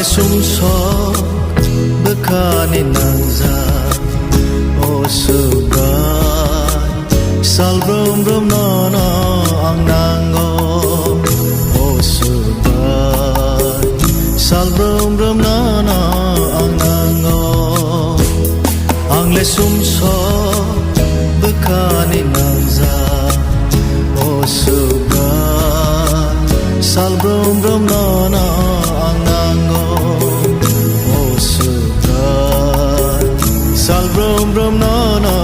le sumsok bekani nangza o sugai sal brum brum no no ang nango o sugai sal brum brum no no ang nango ang le sumsok bekani nangza o sugai sal brum brum no no ang nango o sugai sal brum brum no no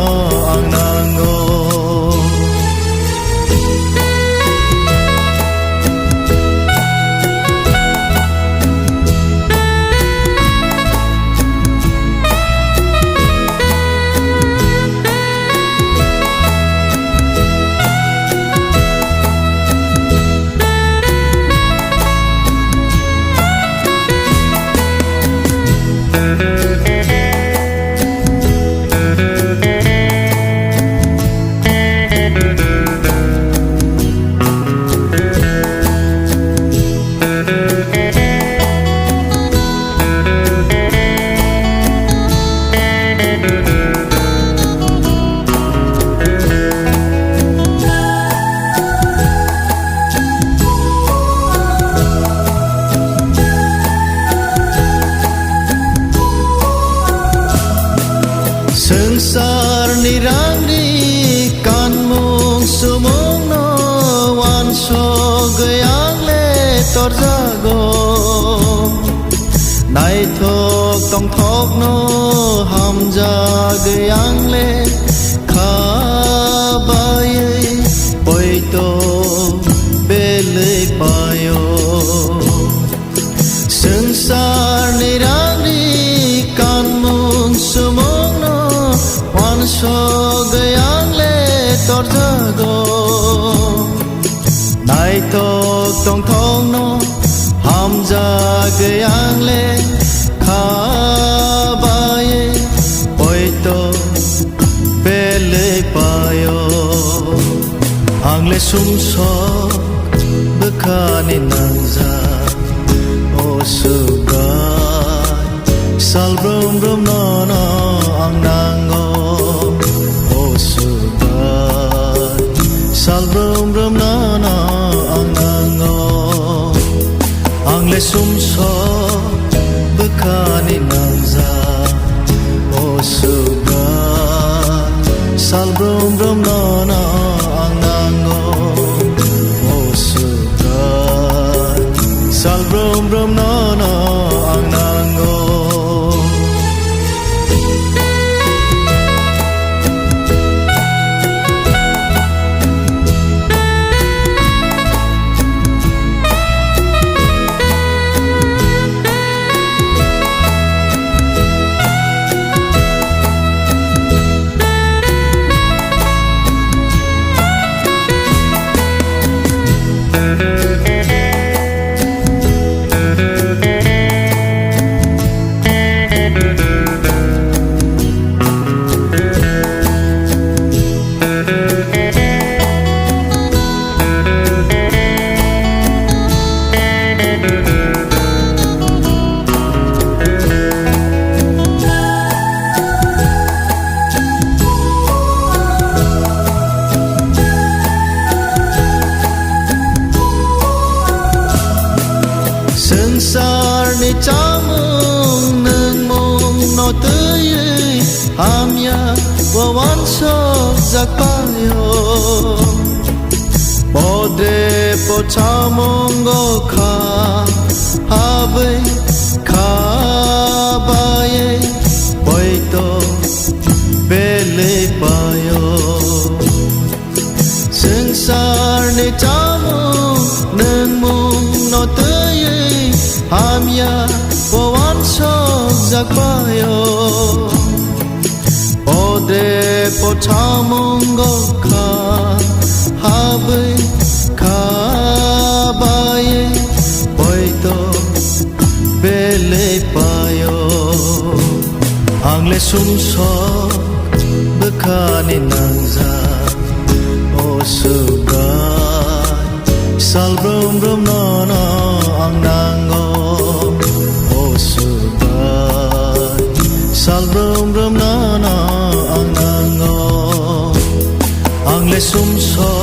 ang nango Sengsar ni rangni kan mung sumung no wan so gayang le tor jago nai thok tong thok no ham ja gayang le kha bai poi to bele payo sengsar ni rangni kan mung sumung no wan so gayang le tor jago nai tok tong thong no ham ja gayang le kha bai oi to pele payo ang le sum so bekani nangza o sugai sal brum brum no no ang nango sal brum brum na na ang nango ang le sumso bekani nangza o sugai sal brum brum na na ang nango o sugai sal brum brum na na ang nango sengsar ni chamung nung mung no tui amya wa wan so zakpayo pode po chamung go kha habe kha baye poi to bele payo sengsar ni chamung nung mung no tui hamya wan so zakpayo ode po chamung go kha habe kha baye poi to bele payo ang le sumso bekani nangza o sugai sal brum brum no no ang nango o sum so